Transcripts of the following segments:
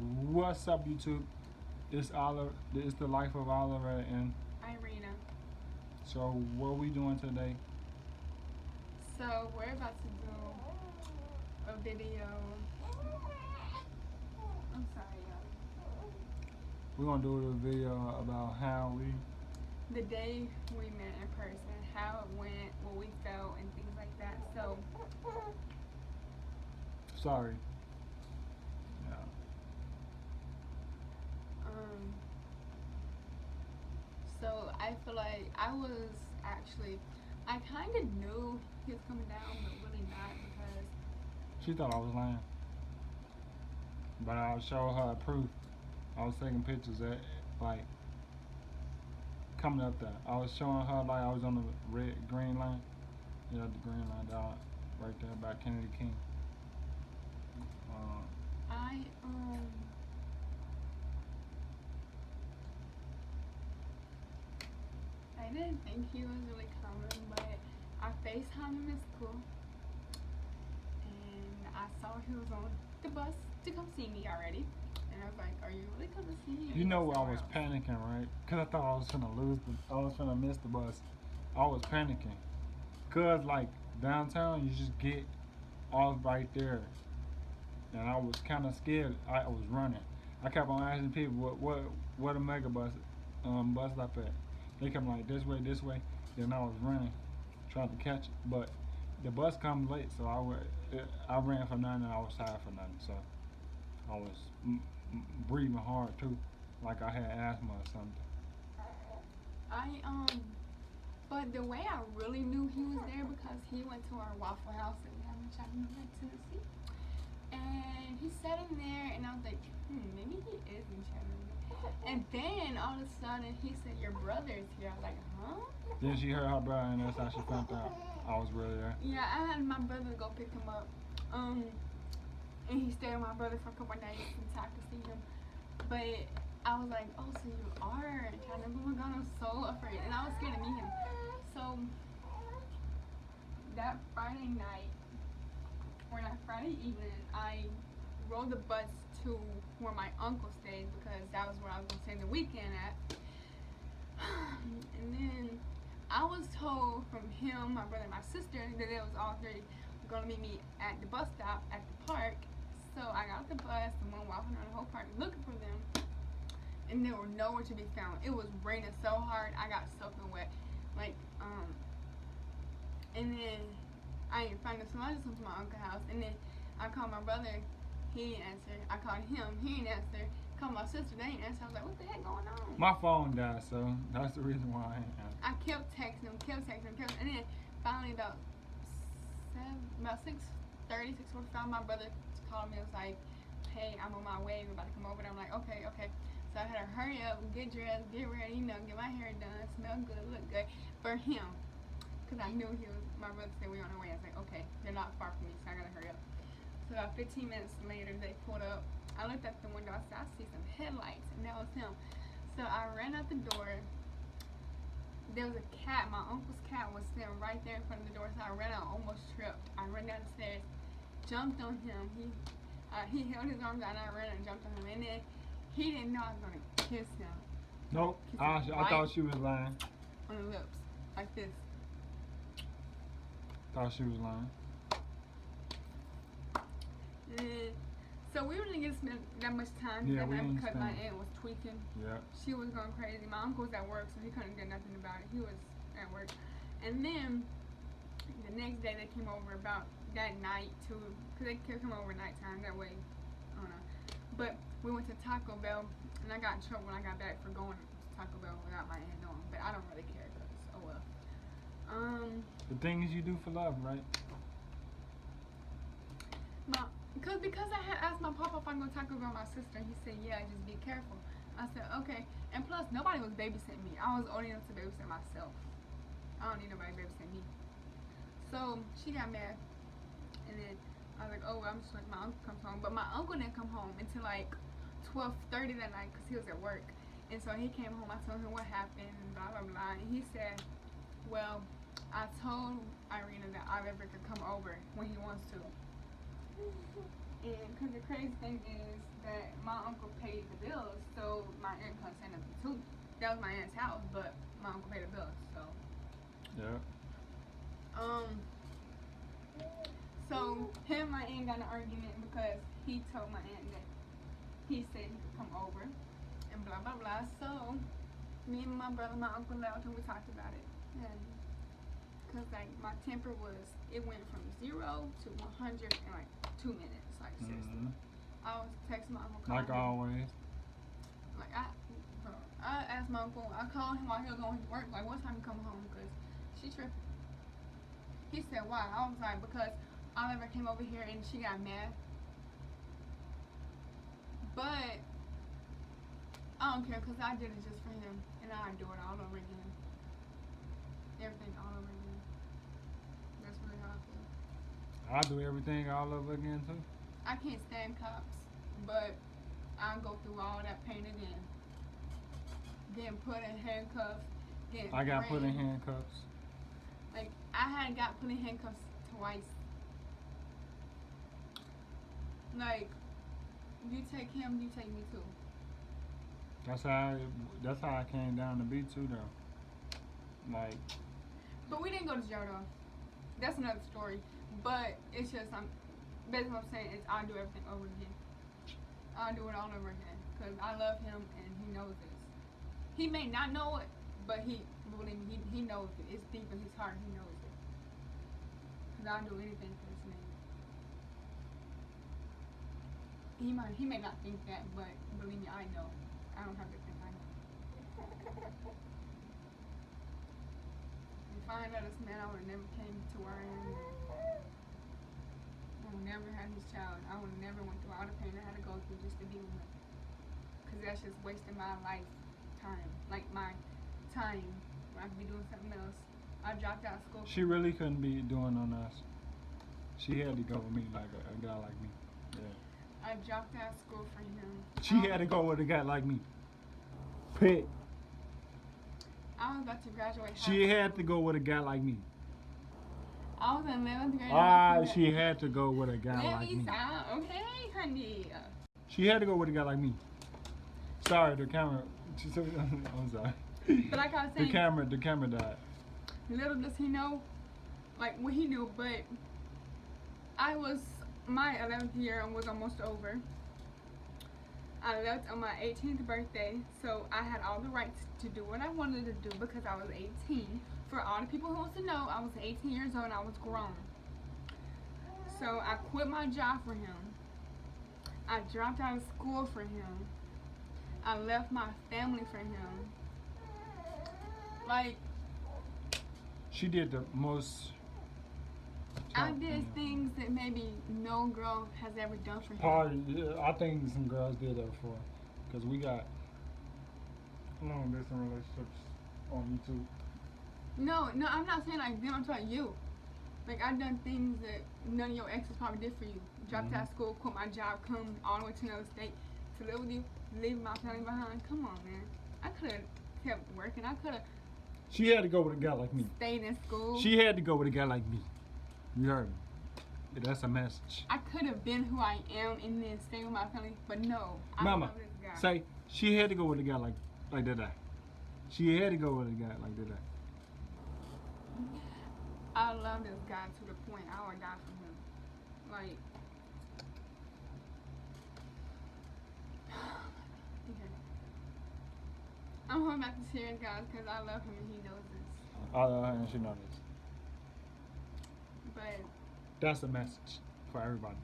What's up, YouTube? It's Oliver. It's the life of Oliver, and Irina. so what we doing today? So we're about to do a video. I'm sorry, y'all. We're gonna do a video about how we. The day we met in person, how it went, what we felt, and things like that. So, Sorry. Yeah. um, so I feel like I was actually, I kind of knew he was coming down, but really not because She thought I was lying, but I'll show her proof. I was taking pictures at like coming up there. I was showing her like I was on the green line. Yeah, the green line down right there by Kennedy King. Uh, I I didn't think he was really coming, but I FaceTimed him in school and I saw he was on the bus to come see me already. And I was like, "Are you really coming to see me? Or You you going know I somewhere was else?" panicking, right? Cause I thought I was gonna lose I was gonna miss the bus. I was panicking. Cause like downtown, you just get off right there, and I was kind of scared. I was running. I kept on asking people what a mega bus stop at. They kept like this way. Then I was running, trying to catch it, but the bus comes late, so I ran for nothing. And I was tired for nothing, so I was breathing hard too, like I had asthma or something. I but the way I really knew he was there because he went to our Waffle House that we have in Chattanooga, Tennessee. And he sat in there, and I was like, maybe he is in Chattanooga. And then all of a sudden, he said, "Your brother's here." I was like, "Huh?" Then she heard her brother, and that's how she found out I was really there. Yeah, I had my brother go pick him up. Um, and he stayed with my brother for a couple of days until I could see him. But I was like, "Oh, so you are in Chattanooga?" Oh my God, I was so afraid, and I was scared to meet him. So that Friday night, or that Friday evening, I rode the bus to where my uncle stayed because that was where I was gonna spend the weekend at. And then I was told from him, my brother, and my sister that it was all three gonna meet me at the bus stop at the park. So I got off the bus and went walking around the whole park looking for them, and they were nowhere to be found. It was raining so hard, I got soaking wet. Like, and then I didn't find them, so I just went to my uncle's house. And then I called my brother, he didn't answer. I called him, he didn't answer. Called my sister, they didn't answer. I was like, "What the heck going on?" My phone died, so that's the reason why I ain't answer. I kept texting him, and then finally about 6:30, 6:45, my brother called me and was like, "Hey, I'm on my way. We're about to come over." And I'm like, "Okay, okay." So I had to hurry up, get dressed, get ready, get my hair done, smell good, look good for him. Because I knew he was, my brother said we were on our way. I was like, "Okay, they're not far from me, so I gotta hurry up." So about 15 minutes later, they pulled up. I looked at the window, I said, "I see some headlights," and that was him. So I ran out the door. There was a cat. My uncle's cat was sitting right there in front of the door, so I ran out, almost tripped. I ran down the stairs, jumped on him. He held his arms out, and I ran and jumped on him. And then he didn't know I was gonna kiss him. So Nope, I kissed I, him I thought right she was lying. on the lips, like this. Thought she was lying. And then, so we really didn't get to spend that much time Yeah, that we night didn't because my spend. aunt was tweaking. Yeah. She was going crazy. My uncle was at work, so he couldn't do nothing about it. He was at work. And then the next day they came over about that night too, because they could come over nighttime that way. I don't know. But we went to Taco Bell, and I got in trouble when I got back for going to Taco Bell without my aunt knowing. But I don't really care because oh well. The things you do for love, right? Because I had asked my papa if I can go Taco Bell with my sister, and he said, "Yeah, just be careful." I said, "Okay." And plus, nobody was babysitting me. I was old enough to babysit myself. I don't need nobody babysitting me. So she got mad, and then I was like, "Oh, well, I'm just like my uncle comes home." But my uncle didn't come home until like 12:30 that night because he was at work. And so he came home. I told him what happened, and blah blah blah. And he said, "Well, I told Irina that Oliver could come over when he wants to." And because the crazy thing is that my uncle paid the bills, so my aunt couldn't say nothing to me. That was my aunt's house, but my uncle paid the bills, so. Yeah. So him and my aunt got in an argument because he told my aunt that he said he could come over and blah blah blah. So me and my brother, my uncle left and we talked about it. And cause like my temper it went from 0 to 100 in like 2 minutes. Like seriously, I was texting my uncle. Like always. Like I asked my uncle. I called him while he was going to work. Like what time you come home? Cause she tripping. He said why? I was like because Oliver came over here and she got mad. But I don't care because I did it just for him and I'd do it all over again. Everything all over again. That's really how I feel. I'll do everything all over again too. I can't stand cops, but I'll go through all that pain again. Getting put in handcuffs. I got put in threatened. handcuffs. Like I had got put in handcuffs twice. Like you take him, you take me too. That's how I came down to be too though. Like. But we didn't go to jail though. That's another story. But it's just basically what I'm saying is I'll do everything over again. I'll do it all over again because I love him and he knows this. He may not know it, but believe me, he knows it. It's deep in his heart. He knows it. Cause I'll do anything for this man. He may not think that, but believe me, I know. I don't have to think. I know. If I had let this man, I would have never came to where I am. I would never had his child. I would have never went through all the pain I had to go through just to be with him. Cause that's just wasting my lifetime, like my time when I could be doing something else. I dropped out of school. She really couldn't be doing on us. She had to go with me like a guy like me. Yeah. I dropped out of school for him. She had to go with a guy like me. Pit. I was about to graduate. She had to go with a guy like me. I was in 11th grade. She had to go with a guy Let like me me. stop, okay, honey. She had to go with a guy like me. Sorry, the camera. I'm sorry. But like I was saying, the camera died. little does he know, like what he knew, but my 11th year was almost over. I left on my 18th birthday, so I had all the rights to do what I wanted to do because I was 18. For all the people who wants to know, I was 18 years old and I was grown. So I quit my job for him. I dropped out of school for him. I left my family for him. Like, she did the most. I did things that maybe no girl has ever done for him. Probably, yeah, I think some girls did that before, cause we got long distance relationships on YouTube. No, I'm not saying like them. I'm talking you. Like I've done things that none of your exes probably did for you. Dropped out of school, quit my job, come all the way to another state to live with you, leave my family behind. Come on, man. I could have kept working. I could have. She had to go with a guy like me. Stayed in school. She had to go with a guy like me. You heard me. That's a message. I could have been who I am and then stay with my family, but no. Mama, love this guy. say she had to go with a guy like that. She had to go with a guy like that. I love this guy to the point I would die for him. Like, okay. I'm holding back the tears, guys, because I love him and he knows this. I love her and she knows this. But That's a message for everybody.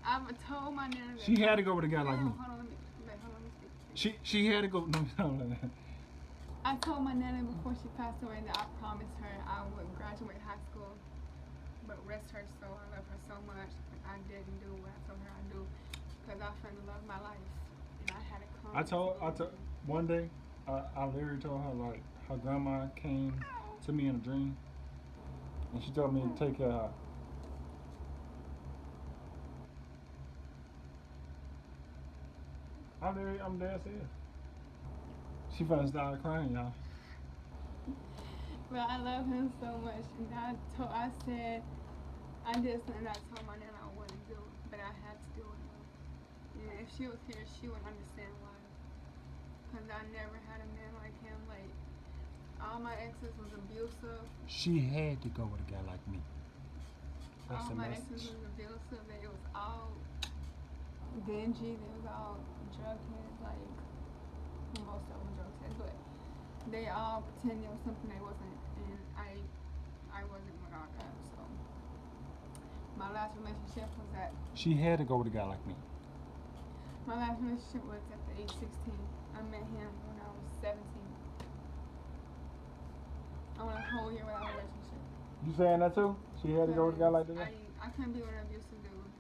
I've told my nana that She had to go with a guy like me. Hold on, let me speak. She had to go. No. I told my nana before she passed away that I promised her I would graduate high school. But rest her soul, I love her so much. I didn't do what I told her I'd do because I fell in love with my life. And I had to come. I told one day, I literally told her like her grandma came to me in a dream, and she told me to take care of her. I'm dead serious. She finna start crying, y'all. But I love him so much, and I said I did something I told my nana I wouldn't do, but I had to. And if she was here, she would understand why. Because I never had a man like him. Like, all my exes was abusive. She had to go with a guy like me. That's All the my exes message. was abusive. They was all dingy. They was all drug heads. Like, most of them were drug heads. But they all pretend it was something they wasn't. And I wasn't with all that. So, my last relationship was at She had to go with a guy like me. My last relationship was at the age 16. I met him when I was 17. I went a whole year without a relationship. You saying that too? She had to go with a guy like that? I couldn't be with an abusive dude.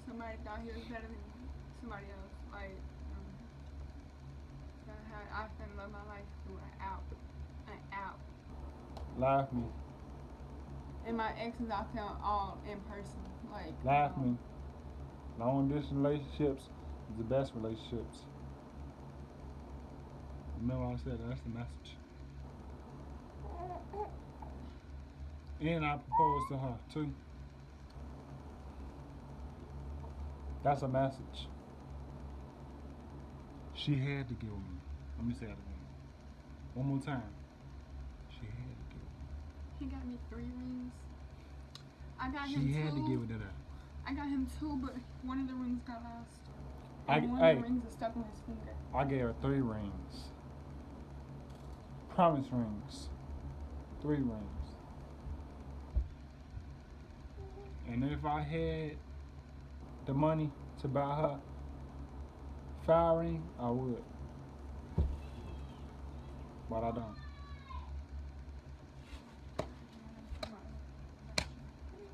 Somebody thought he was better than somebody else. Like, I fell in love my life through an out. Lie with me. And my exes, I felt all in person. Like, Lie with me. Long distance relationships is the best relationships. Remember I said that's the message. And I proposed to her too. That's a message. She had to give me. Let me say that again. One more time. She had to give me. he got me 3 rings. I got She him 2. had to give it to her. I got him 2, but one of the rings got lost. I- And one hey. of the rings is stuck on his finger. I gave her 3 rings. Promise rings. 3 rings. And if I had the money to buy her 5 ring, I would. But I don't.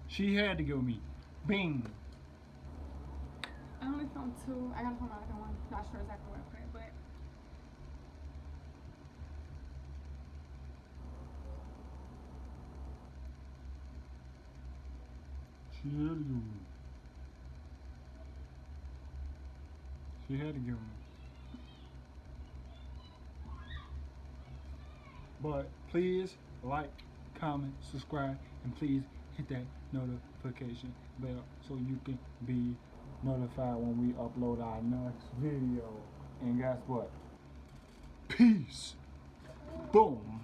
She had to give me. Bing. I only found 2. I gotta find my other one. Not sure exactly where I put it, but She had to give me. She had to give me. But please like, comment, subscribe, and please hit that notification bell so you can be notified when we upload our next video. And guess what? Peace. Boom.